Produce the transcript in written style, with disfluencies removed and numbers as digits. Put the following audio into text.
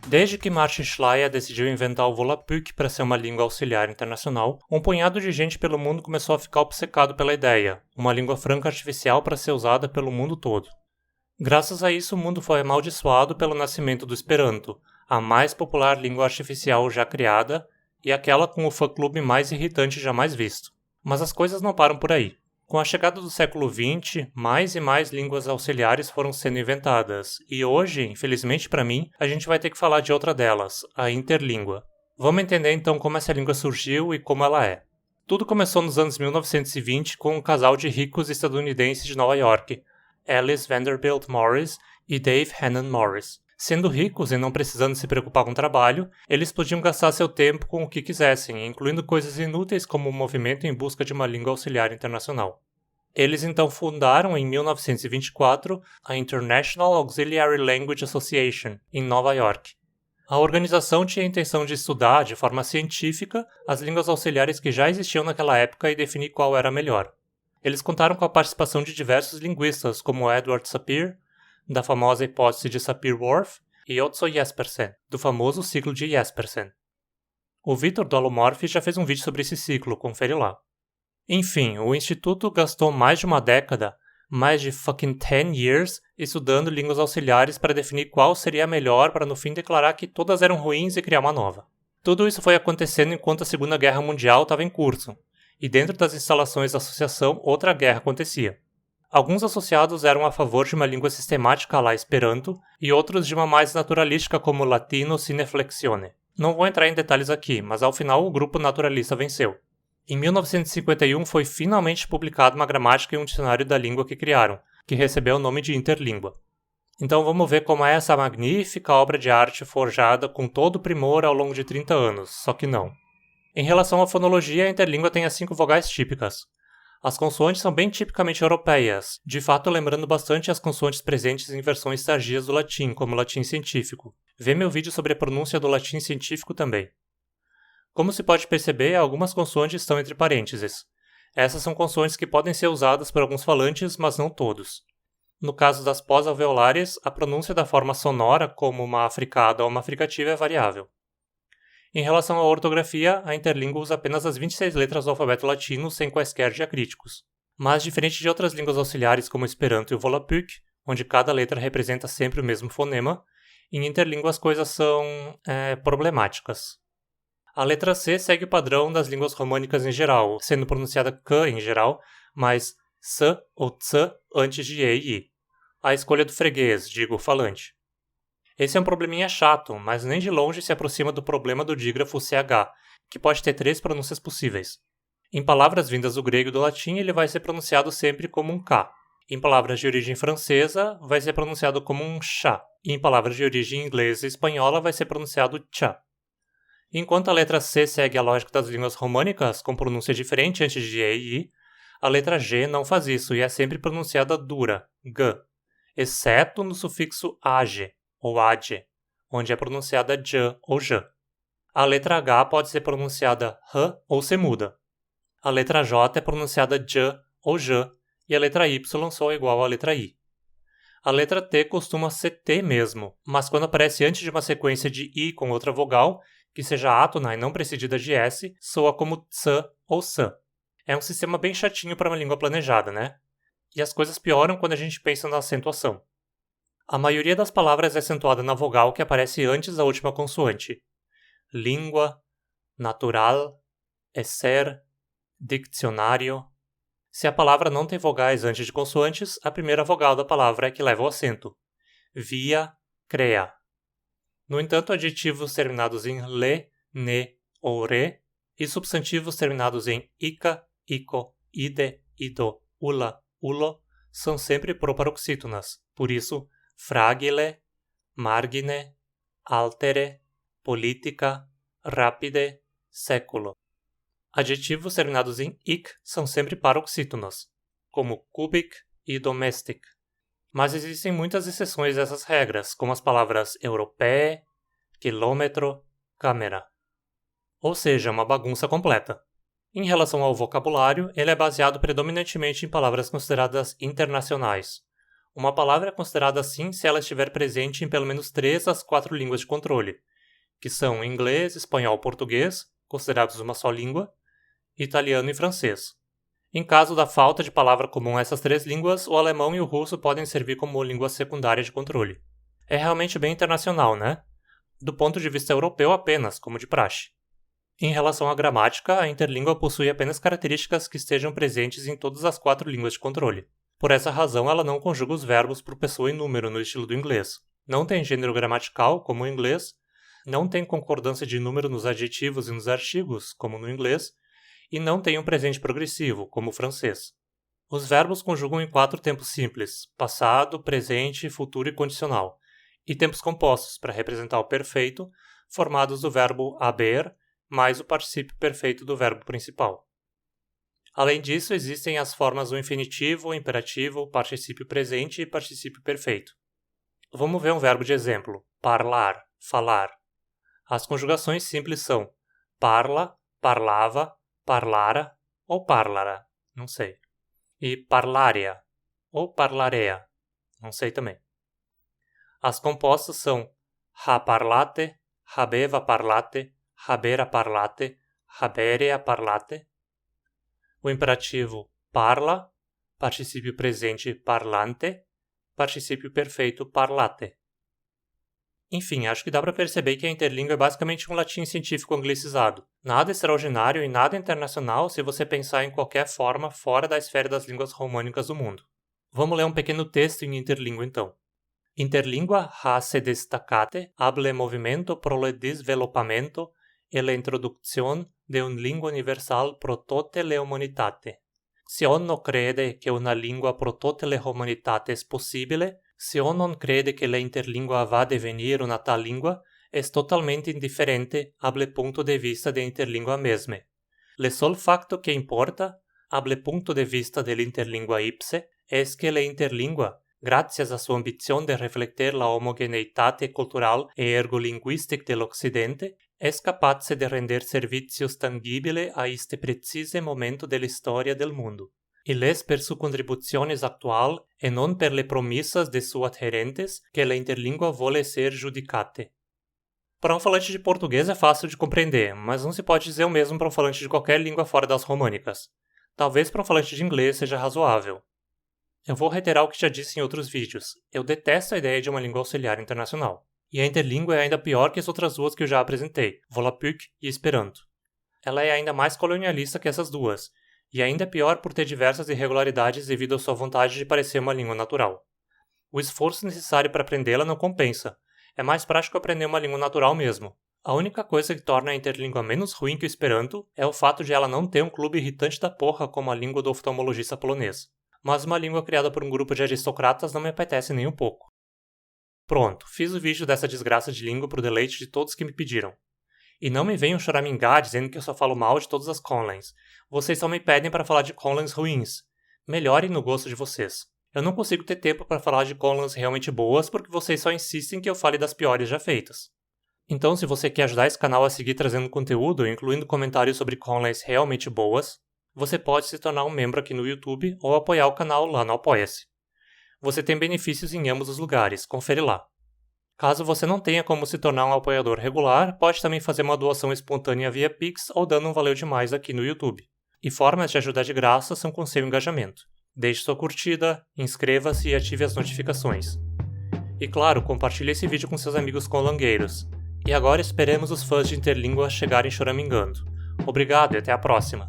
Desde que Martin Schleyer decidiu inventar o Volapük para ser uma língua auxiliar internacional, um punhado de gente pelo mundo começou a ficar obcecado pela ideia, uma língua franca artificial para ser usada pelo mundo todo. Graças a isso, o mundo foi amaldiçoado pelo nascimento do Esperanto, a mais popular língua artificial já criada e aquela com o fã-clube mais irritante jamais visto. Mas as coisas não param por aí. Com a chegada do século XX, mais e mais línguas auxiliares foram sendo inventadas, e hoje, infelizmente para mim, a gente vai ter que falar de outra delas, a interlíngua. Vamos entender então como essa língua surgiu e como ela é. Tudo começou nos anos 1920 com um casal de ricos estadunidenses de Nova York, Alice Vanderbilt Morris e Dave Hannon Morris. Sendo ricos e não precisando se preocupar com trabalho, eles podiam gastar seu tempo com o que quisessem, incluindo coisas inúteis como o movimento em busca de uma língua auxiliar internacional. Eles então fundaram em 1924 a International Auxiliary Language Association, em Nova York. A organização tinha a intenção de estudar, de forma científica, as línguas auxiliares que já existiam naquela época e definir qual era a melhor. Eles contaram com a participação de diversos linguistas, como Edward Sapir, da famosa hipótese de Sapir-Whorf, e Otto Jespersen, do famoso ciclo de Jespersen. O Victor do Alomorph já fez um vídeo sobre esse ciclo, confere lá. Enfim, o Instituto gastou mais de uma década, mais de fucking 10 years, estudando línguas auxiliares para definir qual seria a melhor para no fim declarar que todas eram ruins e criar uma nova. Tudo isso foi acontecendo enquanto a Segunda Guerra Mundial estava em curso, e dentro das instalações da associação outra guerra acontecia. Alguns associados eram a favor de uma língua sistemática à la Esperanto e outros de uma mais naturalística como Latino sine flexione. Não vou entrar em detalhes aqui, mas ao final o grupo naturalista venceu. Em 1951 foi finalmente publicada uma gramática e um dicionário da língua que criaram, que recebeu o nome de interlíngua. Então vamos ver como é essa magnífica obra de arte forjada com todo o primor ao longo de 30 anos, só que não. Em relação à fonologia, a interlíngua tem as 5 vogais típicas. As consoantes são bem tipicamente europeias, de fato lembrando bastante as consoantes presentes em versões tardias do latim, como o latim científico. Vê meu vídeo sobre a pronúncia do latim científico também. Como se pode perceber, algumas consoantes estão entre parênteses. Essas são consoantes que podem ser usadas por alguns falantes, mas não todos. No caso das pós-alveolares, a pronúncia da forma sonora, como uma africada ou uma fricativa, é variável. Em relação à ortografia, a interlíngua usa apenas as 26 letras do alfabeto latino sem quaisquer diacríticos. Mas, diferente de outras línguas auxiliares como o Esperanto e o Volapük, onde cada letra representa sempre o mesmo fonema, em interlíngua as coisas são problemáticas. A letra C segue o padrão das línguas românicas em geral, sendo pronunciada K em geral, mas S ou Ts antes de E e I. A escolha do freguês, digo, falante. Esse é um probleminha chato, mas nem de longe se aproxima do problema do dígrafo CH, que pode ter 3 pronúncias possíveis. Em palavras vindas do grego e do latim, ele vai ser pronunciado sempre como um K. Em palavras de origem francesa, vai ser pronunciado como um chá. E em palavras de origem inglesa e espanhola, vai ser pronunciado chá. Enquanto a letra C segue a lógica das línguas românicas, com pronúncia diferente antes de E e I, a letra G não faz isso e é sempre pronunciada dura, G, exceto no sufixo age, ou age, onde é pronunciada j ou j. A letra H pode ser pronunciada h ou ser muda. A letra J é pronunciada j ou j, e a letra Y soa igual à letra I. A letra T costuma ser T mesmo, mas quando aparece antes de uma sequência de I com outra vogal, que seja átona e não precedida de S, soa como ts ou s. É um sistema bem chatinho para uma língua planejada, né? E as coisas pioram quando a gente pensa na acentuação. A maioria das palavras é acentuada na vogal que aparece antes da última consoante. Língua, natural, ser, diccionário. Se a palavra não tem vogais antes de consoantes, a primeira vogal da palavra é que leva o acento. Via, crea. No entanto, adjetivos terminados em le, ne ou re e substantivos terminados em ica, ico, ide, ido, ula, ulo são sempre proparoxítonas. Por isso, fragile, margine, altere, politica, rapide, século. Adjetivos terminados em ic são sempre paroxítonos, como cubic e domestic. Mas existem muitas exceções a essas regras, como as palavras europée, quilômetro, câmera. Ou seja, uma bagunça completa. Em relação ao vocabulário, ele é baseado predominantemente em palavras consideradas internacionais. Uma palavra é considerada assim se ela estiver presente em pelo menos 3 das 4 línguas de controle, que são inglês, espanhol, português, considerados uma só língua, italiano e francês. Em caso da falta de palavra comum a essas 3 línguas, o alemão e o russo podem servir como língua secundária de controle. É realmente bem internacional, né? Do ponto de vista europeu apenas, como de praxe. Em relação à gramática, a interlíngua possui apenas características que estejam presentes em todas as 4 línguas de controle. Por essa razão, ela não conjuga os verbos por pessoa e número no estilo do inglês. Não tem gênero gramatical, como o inglês. Não tem concordância de número nos adjetivos e nos artigos, como no inglês. E não tem um presente progressivo, como o francês. Os verbos conjugam em 4 tempos simples: passado, presente, futuro e condicional. E tempos compostos, para representar o perfeito, formados do verbo haber, mais o particípio perfeito do verbo principal. Além disso, existem as formas do infinitivo, imperativo, particípio presente e particípio perfeito. Vamos ver um verbo de exemplo: parlar, falar. As conjugações simples são parla, parlava, parlara ou parlara, não sei. E parlaria ou parlarea, não sei também. As compostas são ha parlate, habeva parlate, habera parlate, haberea parlate. O imperativo parla, particípio presente parlante, particípio perfeito parlate. Enfim, acho que dá para perceber que a interlíngua é basicamente um latim científico anglicizado. Nada extraordinário e nada internacional se você pensar em qualquer forma fora da esfera das línguas românicas do mundo. Vamos ler um pequeno texto em interlíngua então. Interlingua ha se destacate ab le movimento pro le desenvolupamento e la introducción de un lingua universal pro tote le humanitate. Si on no crede che una lingua pro tote le humanitate es possibile, si on non crede che la interlingua va a devenir una tal lingua, es totalmente indifferente ab le punto de vista de interlingua mesme. Le sol facto que importa, ab le punto de vista de l'interlingua ipse, es que la interlingua, gracias a su ambición de reflecter la homogeneitate cultural e ergolinguística del occidente, es capaz de render servicios tangibles a este preciso momento de la historia del mundo. Y les per su contribuciones actual e non per le promissas de sus adherentes que la interlingua vuole ser judicate. Para um falante de português é fácil de compreender, mas não se pode dizer o mesmo para um falante de qualquer língua fora das românicas. Talvez para um falante de inglês seja razoável. Eu vou reiterar o que já disse em outros vídeos. Eu detesto a ideia de uma língua auxiliar internacional. E a interlíngua é ainda pior que as outras duas que eu já apresentei, Volapük e Esperanto. Ela é ainda mais colonialista que essas duas, e ainda pior por ter diversas irregularidades devido à sua vontade de parecer uma língua natural. O esforço necessário para aprendê-la não compensa. É mais prático aprender uma língua natural mesmo. A única coisa que torna a interlíngua menos ruim que o Esperanto é o fato de ela não ter um clube irritante da porra como a língua do oftalmologista polonês. Mas uma língua criada por um grupo de aristocratas não me apetece nem um pouco. Pronto, fiz o vídeo dessa desgraça de língua pro deleite de todos que me pediram. E não me venham choramingar dizendo que eu só falo mal de todas as conlens. Vocês só me pedem para falar de conlens ruins. Melhorem no gosto de vocês. Eu não consigo ter tempo para falar de conlens realmente boas porque vocês só insistem que eu fale das piores já feitas. Então, se você quer ajudar esse canal a seguir trazendo conteúdo, incluindo comentários sobre conlens realmente boas, você pode se tornar um membro aqui no YouTube ou apoiar o canal lá no Apoia-se. Você tem benefícios em ambos os lugares, confere lá. Caso você não tenha como se tornar um apoiador regular, pode também fazer uma doação espontânea via Pix ou dando um valeu demais aqui no YouTube. E formas de ajudar de graça são com seu engajamento. Deixe sua curtida, inscreva-se e ative as notificações. E claro, compartilhe esse vídeo com seus amigos conlangueiros. E agora esperemos os fãs de interlíngua chegarem choramingando. Obrigado e até a próxima!